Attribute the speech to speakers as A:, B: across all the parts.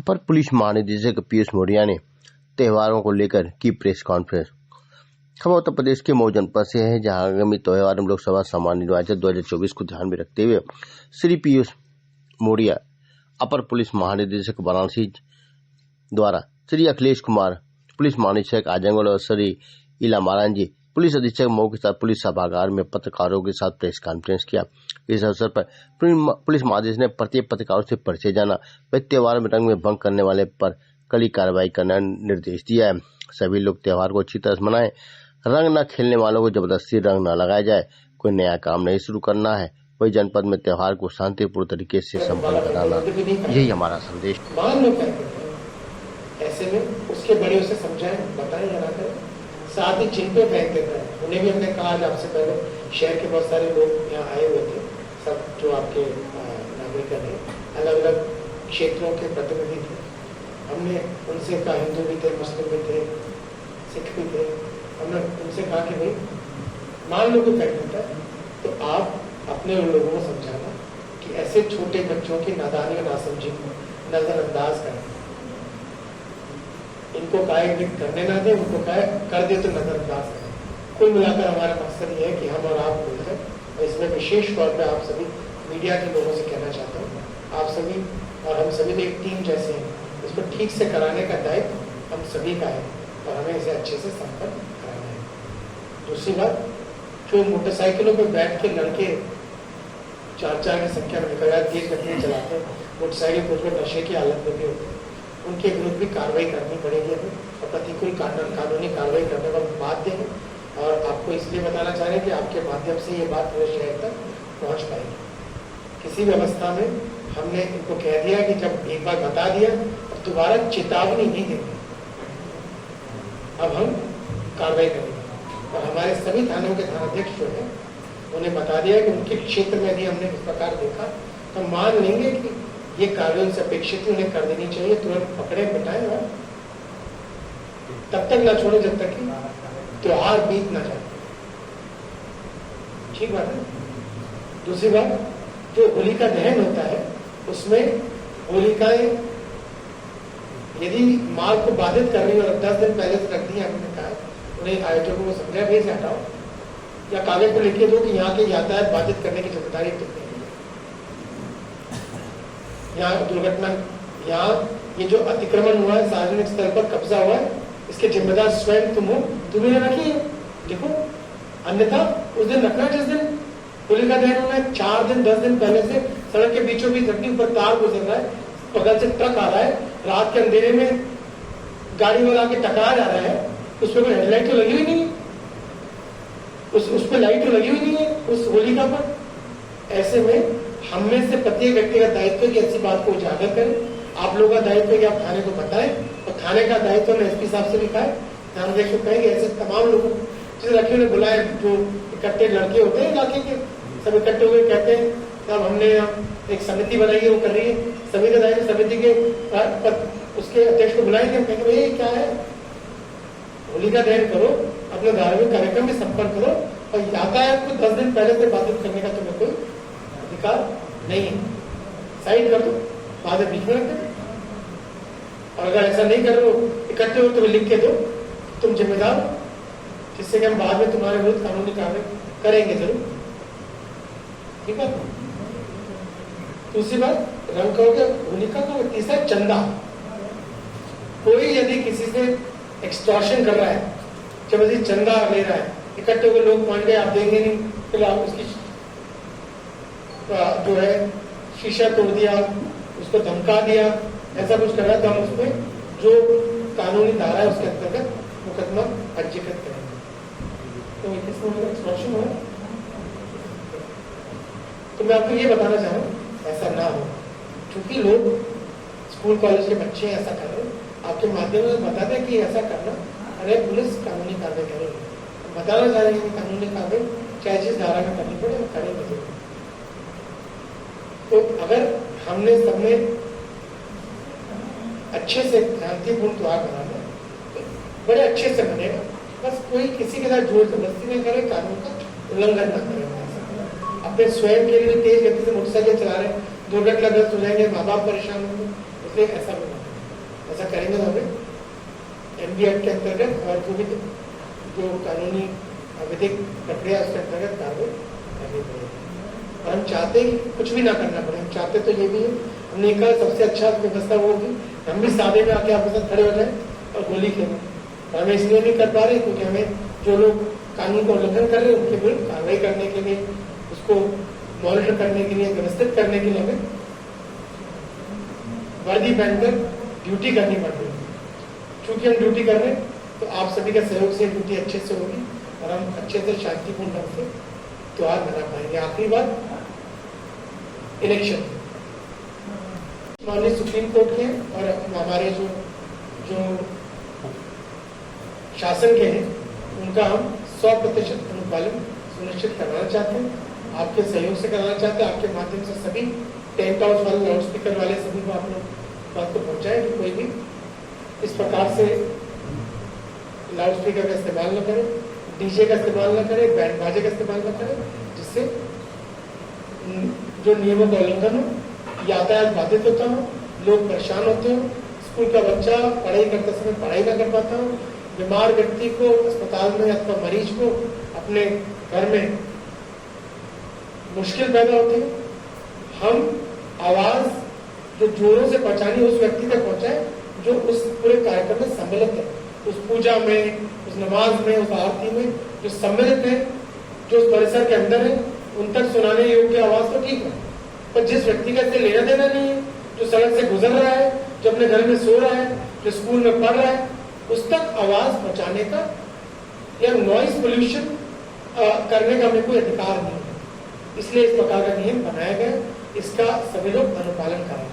A: अपर police महानिदेशक पीयूष मोरिया ने त्योहारों को लेकर की प्रेस कॉन्फ्रेंस। खबर उत्तर प्रदेश के मऊ जनपद से है, जहां आगामी त्योहार में लोकसभा सामान्य निर्वाचन 2024 को ध्यान में रखते हुए श्री पीयूष मोरिया, अपर पुलिस महानिदेशक वाराणसी द्वारा श्री अखिलेश कुमार, पुलिस महानिदेशक आजमगढ़ और श्री इला महाराज जी, पुलिस अधीक्षक मऊ के साथ पुलिस सभागार में पत्रकारों के साथ प्रेस कॉन्फ्रेंस किया। इस अवसर पर पुलिस महानिदेशक ने प्रत्येक पत्रकारों से परिचय जाना व त्योहार में रंग में भंग करने वाले पर कड़ी कार्रवाई करने का निर्देश दिया है। सभी लोग त्योहार को अच्छी तरह से मनाएं, रंग न खेलने वालों को जबरदस्ती रंग न लगाया जाए, कोई नया काम नहीं शुरू करना है, वही जनपद में त्योहार को शांतिपूर्ण तरीके से संपन्न कराना, यही हमारा संदेश।
B: ऐसे में उसके बड़े उसे समझाएं, बताएं, जरा करें। साथ ही जिन पे फेंक देता है उन्हें भी हमने कहा, आज आपसे पहले शहर के बहुत सारे लोग यहाँ आए हुए थे, सब जो आपके नागरिक हैं, अलग अलग क्षेत्रों के प्रतिनिधि थे। हमने उनसे कहा, हिंदू भी थे, मुस्लिम भी थे, सिख भी थे, हमने उनसे कहा कि भाई मान लो कोई फेंक देता है तो आप अपने उन लोगों को समझाना कि ऐसे छोटे बच्चों की नादानी और नासमझी को नजरअंदाज करें। इनको काय करने ना दे, उनको काय कर दे तो नजरअंदाज करें। कुल मिलाकर हमारा मकसद ये है कि हम और आप मिलकर, और इसमें विशेष तौर पे आप सभी मीडिया के लोगों से कहना चाहता हूँ, आप सभी और हम सभी एक टीम जैसे हैं, इसको ठीक से कराने का दायित्व हम सभी का है और हमें इसे अच्छे से संपन्न कराना है। दूसरी बात, जो मोटरसाइकिलों पर बैठ के लड़के 4-4 की संख्या में निकल तेज गतियां चलाते हैं, मोटरसाइकिल कुछ नशे की हालत में भी होते हैं, उनके विरुद्ध भी कार्रवाई करनी पड़ेगी हमें और प्रतिकूल कानूनी कार्रवाई करने का बाध्य है। और आपको इसलिए बताना चाह रहे हैं कि आपके माध्यम से ये बात पूरे शहर तक पहुंच पाएगी। किसी भी अवस्था में हमने इनको कह दिया कि जब एक बार बता दिया अब दोबारा चेतावनी नहीं देंगे, अब हम कार्रवाई करेंगे। और हमारे सभी थानों के थानाध्यक्ष जो है उन्हें बता दिया कि उनके क्षेत्र में भी हमने इस प्रकार देखा तो मान लेंगे कि ये कार्रवाई से अपेक्षित उन्हें कर देनी चाहिए, तुरंत पकड़े बिठाए और तब तक ना छोड़े जब तक कि त्योहार बीत ना जाए। ठीक बात है। दूसरी बात, जो होलिका दहन होता है उसमें होलिकाएं यदि माल को बाधित कर रही है और 10 दिन पहले से रख दी, हमने कहा उन्हें आयोजकों को समझा, भेज हटाओ या कागज को लिख के दो कि यहाँ के यातायात बाधित करने की जिम्मेदारी तुमने, यहाँ दुर्घटना, यहाँ ये जो अतिक्रमण हुआ है, सार्वजनिक स्थल पर कब्जा हुआ है, इसके जिम्मेदार स्वयं तुम हो, तुम्हें रखी है, देखो। अन्यथा उस दिन रखना जिस दिन होलिका दहन होना है, 4 दिन 10 दिन पहले से सड़क के बीचों बीच रखनी, ऊपर तार गुजर रहा है, बगल से ट्रक आ रहा है, रात के अंधेरे में गाड़ी वाला आके टकरा जा रहा है, उसमें कोई हेडलाइट तो लगी हुई नहीं है, उस पर लाइट तो लगी हुई नहीं है उस होलिका पर। ऐसे में हम में से प्रत्येक व्यक्ति का दायित्व है कि ऐसी बात को उजागर करें। आप लोगों का दायित्व है कि आप थाने को बताएं, और थाने का दायित्व ने एसपी साहब से भी कहा है, थानाध्यक्ष को कहें कि ऐसे तमाम लोगों जिस लड़कियों ने बुलाए, जो इकट्ठे लड़के होते हैं इलाके के, सब इकट्ठे हुए कहते हैं तब हमने एक समिति बनाई है, वो कर रही है, सभी का दायित्व समिति के उसके अध्यक्ष को बुलाएंगे, हम कहेंगे भाई क्या है, होलिका दहन करो, अपने धार्मिक कार्यक्रम में संपन्न करो, और यातायात को 10 दिन पहले से बाधित करने का तुम्हें कोई अधिकार नहीं है, साइड कर दो, बाद में बीच में रख दो। और अगर ऐसा नहीं कर रहे हो, इकट्ठे हो तो लिख के दो, तुम जिम्मेदार हो, जिससे कि हम बाद में तुम्हारे विरुद्ध कानूनी कार्रवाई करेंगे जरूर। ठीक है। दूसरी बात, रंग कहोगे होलिका का, तीसरा चंदा। कोई यदि किसी से एक्सटॉर्शन कर रहा है, जबरदस्ती चंदा ले रहा है, इकट्ठे हुए लोग मान गए आप देंगे नहीं, फिर आप उसकी जो है शीशा तोड़ दिया, उसको धमका दिया, ऐसा कुछ कर रहा है तो हम उसमें जो कानूनी धारा है उसके अंतर्गत मुकदमा पंजीकृत करेंगे। तो एक्सटॉर्शन हो, तो मैं आपको ये बताना चाह रहा हूँ ऐसा ना हो, क्योंकि लोग स्कूल कॉलेज के बच्चे ऐसा कर रहे हैं, आपके माध्यम से बता दें कि ऐसा करना, अरे पुलिस कानूनी कार्रवाई करेगी, बताना चाह रहे हैं कि कानूनी कार्रवाई चाहे जिस धारा में करनी पड़े वो करेंगे। तो अगर हमने सबने अच्छे से शांतिपूर्ण त्योहार मनाना, तो बड़े अच्छे से बनेगा, बस कोई किसी के साथ जोर जबरदस्ती नहीं करे, कानून का उल्लंघन न करे। अपने स्वयं के लिए तेज गति से मोटरसाइकिल चला रहे, दुर्घटनाग्रस्त हो जाएंगे, माँ बाप परेशान होंगे, इसलिए ऐसा भी एमपी एक्ट के अंतर्गत और जो कानूनी विधिक प्रक्रिया उसके अंतर्गत कार्रवाई करनी पड़ेगी। और हम चाहते हैं कि कुछ भी ना करना पड़े, हम चाहते तो ये भी है, हमने कहा सबसे अच्छा व्यवस्था वो होगी हम भी सादे में आके आपके साथ खड़े हो जाए और गोली खेलें। हम इसलिए नहीं कर पा रहे क्योंकि हमें जो लोग कानून का उल्लंघन कर रहे हैं उनके विरुद्ध कार्रवाई करने के लिए, उसको मॉनिटर करने के लिए, व्यवस्थित करने के लिए हमें वर्दी पहनकर ड्यूटी करनी पड़ रही है। चूंकि हम ड्यूटी कर रहे हैं तो आप सभी का सहयोग से ड्यूटी अच्छे से होगी और हम अच्छे से शांतिपूर्ण ढंग से त्योहार मना पाएंगे। आखिरी बात, इलेक्शन माननीय सुप्रीम कोर्ट के और हमारे जो शासन के हैं उनका हम 100% अनुपालन सुनिश्चित कराना चाहते हैं, आपके सहयोग से कराना चाहते हैं। आपके माध्यम से सभी टेंट हाउस वाले, लाउड स्पीकर वाले सभी को आप लोग बात को पहुंचाएं कि कोई भी इस प्रकार से लाउड स्पीकर का इस्तेमाल न करें, डीजे का इस्तेमाल न करें, बैंड बाजे का इस्तेमाल न करें, जिससे जो नियमों का उल्लंघन हो, यातायात बाधित होता हो, लोग परेशान होते हो, स्कूल का बच्चा पढ़ाई करते समय पढ़ाई न कर पाता हो, बीमार व्यक्ति को अस्पताल में अथवा मरीज को अपने घर में मुश्किल पैदा होती है। हम आवाज जो जोरों से पहुंचानी है उस व्यक्ति तक पहुंचाए जो उस पूरे कार्यक्रम में सम्मिलित है, उस पूजा में, उस नमाज में, उस आरती में जो सम्मिलित है, जो उस परिसर के अंदर है, उन तक सुनाने योग्य आवाज तो ठीक है, पर जिस व्यक्ति का इससे लेना देना नहीं है, जो सड़क से गुजर रहा है, जो अपने घर में सो रहा है, जो स्कूल में पढ़ रहा है, उस तक आवाज पहुंचाने का या नॉइज पोल्यूशन करने का हमें कोई अधिकार नहीं है। इसलिए इस प्रकार का नियम बनाया गया, इसका सभी लोग अनुपालन करें।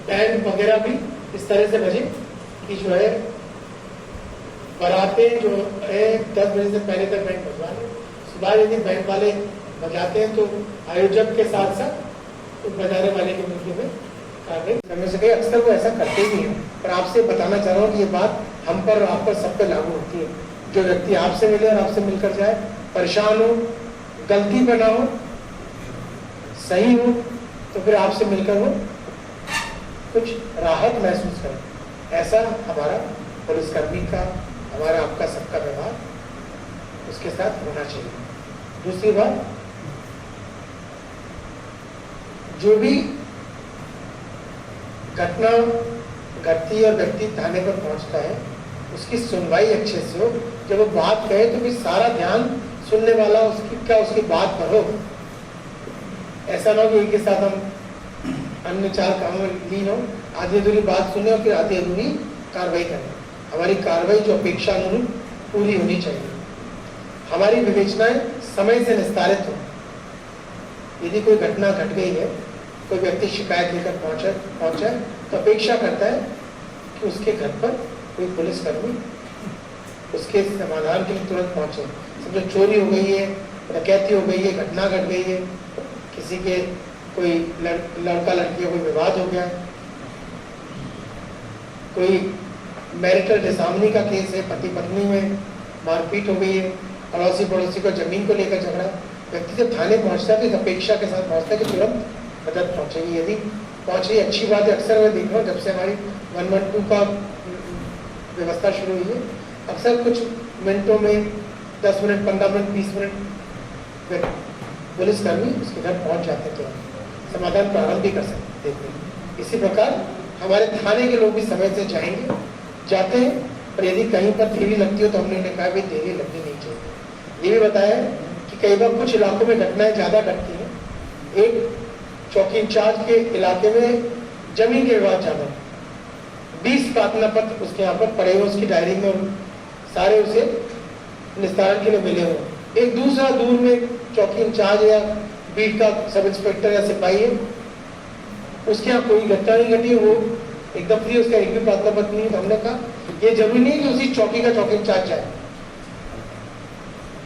B: बैंड वगैरह भी इस तरह से बजे कि जो है बारातें जो है 10 बजे से पहले तक बैंड बजवा लें। सुबह यदि बैंड वाले बजाते हैं तो आयोजक के साथ साथ उस बजाने वाले के मुद्दे में कार्रवाई से कहीं अक्सर वो ऐसा करते ही हैं। पर आपसे बताना चाह रहा हूँ कि ये बात हम पर, आप पर, सब पे लागू होती है। जो व्यक्ति आपसे मिले और आपसे मिलकर जाए, परेशान हो, गलती पे ना हो, सही हो, तो फिर आपसे मिलकर वो कुछ राहत महसूस करें। ऐसा हमारा पुलिसकर्मी का, हमारा आपका सबका व्यवहार उसके साथ होना चाहिए। दूसरी बात, जो भी घटना घटती और व्यक्ति थाने पर पहुंचता है उसकी सुनवाई अच्छे से हो। जब वो बात कहे तो भी सारा ध्यान सुनने वाला उसकी बात पर हो। ऐसा ना हो कि एक के साथ हम अन्य 4 कामों में लीन हो, आधी अधूरी बात सुने और फिर आधी अधूरी कार्रवाई करें। हमारी कार्रवाई जो अपेक्षा अनुरूप पूरी होनी चाहिए। हमारी विवेचनाएं समय से निस्तारित हो। यदि कोई घटना घट गई है, कोई व्यक्ति शिकायत लेकर पहुंचा तो अपेक्षा करता है कि उसके घर पर कोई पुलिसकर्मी उसके समाधान के लिए तुरंत पहुंचे। समझो चोरी हो गई है, डकैती हो गई है, घटना घट गई है, किसी के कोई लड़का लड़की का कोई विवाद हो गया, कोई मैरिटल डिसहार्मनी का केस है, पति पत्नी में मारपीट हो गई है, अड़ोसी पड़ोसी को जमीन को लेकर झगड़ा, व्यक्ति जब थाने पहुंचता है तो अपेक्षा के साथ पहुंचता है कि तुरंत मदद पहुंचेगी। यदि पहुंच रही अच्छी बात है। अक्सर मैं देख रहा हूँ जब से हमारी 112 का व्यवस्था शुरू हुई है, अक्सर कुछ मिनटों में 10 मिनट, 15 मिनट, 20 मिनट पुलिसकर्मी उसके घर पहुंच जाते तो समाधान प्रारंभ भी कर सकते हैं। इसी प्रकार हमारे थाने के लोग भी समय से जाते हैं, पर यदि कहीं पर देरी लगती हो तो हमने उन्हें कहा भाई देरी लगनी नहीं चाहिए। ये भी बताया कि कई बार कुछ इलाकों में घटनाएं ज़्यादा घटती हैं। एक चौकी इंचार्ज के इलाके में जमीन के विवाद ज़्यादा, 20 प्रार्थना पत्र उसके यहाँ पर पड़े हुए उसकी डायरी में और सारे उसे निस्तारण के लिए मिले हुए। एक दूसरा दूर में चौकी इंचार्ज या बीट का सब इंस्पेक्टर या सिपाही है, उसके यहाँ कोई घटना नहीं घटी, वो एकदम फ्री, उसका एक भी प्रार्थना पत्र नहीं। हमने कहा ये जरूरी नहीं कि उसी चौकी का चौकी इंचार्ज जाए,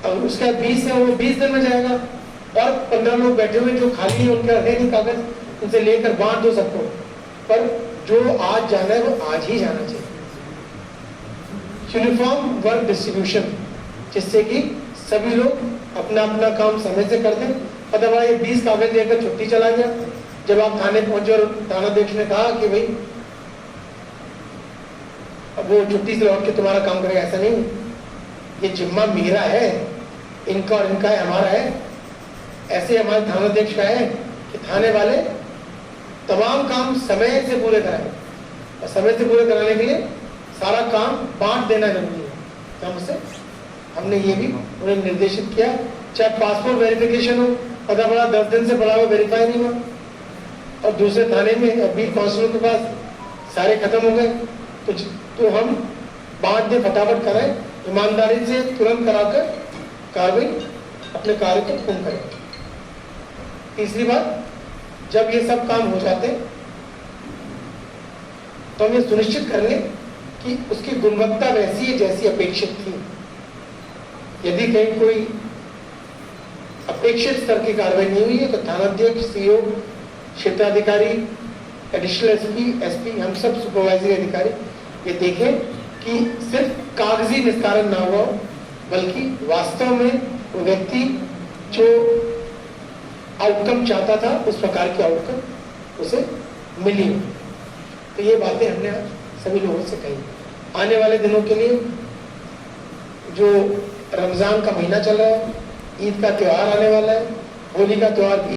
B: अब उसका 20 है वो 20 दिन में जाएगा और 15 लोग बैठे हुए जो खाली है उनका रहे नहीं कागज, उनसे लेकर बांट दो सबको, पर जो आज जाना है वो आज ही जाना चाहिए। यूनिफॉर्म वर्क डिस्ट्रीब्यूशन, जिससे कि सभी लोग अपना अपना काम समय से कर दें। अदरवाइज ये 20 कागज लेकर छुट्टी चला गया, जब आप थाने पहुंचे और थानाध्यक्ष ने कहा कि भाई अब वो छुट्टी से लौट के तुम्हारा काम करेगा, ऐसा नहीं। ये जिम्मा मेरा है, इनका और इनका है, हमारा है। ऐसे हमारे थानाध्यक्ष का है कि थाने वाले तमाम काम समय से पूरे कराएं, और समय से पूरे कराने के लिए सारा काम बांट देना जरूरी है। तो हमसे हमने ये भी उन्हें निर्देशित किया, चाहे पासपोर्ट वेरिफिकेशन हो, पता पड़ा 10 दिन से पड़ा हुआ वेरीफाई नहीं हुआ, और दूसरे थाने में बीट काउंसिलर के पास सारे खत्म हो गए, तो हम बांट दे, फटाफट कराएं, ईमानदारी से तुरंत कराकर कार्रवाई अपने कार्य को पूर्ण करें। तीसरी बात, जब ये सब काम हो जाते हैं तो हम ये सुनिश्चित कर लें कि उसकी गुणवत्ता वैसी है जैसी अपेक्षित थी। यदि कहीं कोई अपेक्षित स्तर की कार्रवाई नहीं हुई है तो थानाध्यक्ष, सीओ, क्षेत्राधिकारी, एडिशनल एसपी, एसपी, हम सब सुपरवाइजरी अधिकारी ये देखें कि सिर्फ कागजी निस्तारण ना हुआ, बल्कि वास्तव में वो व्यक्ति जो आउटकम चाहता था उस प्रकार की आउटकम उसे मिली। तो ये बातें हमने आज सभी लोगों से कही। आने वाले दिनों के लिए जो रमजान का महीना चल रहा है, ईद का त्योहार आने वाला है, होली का त्योहार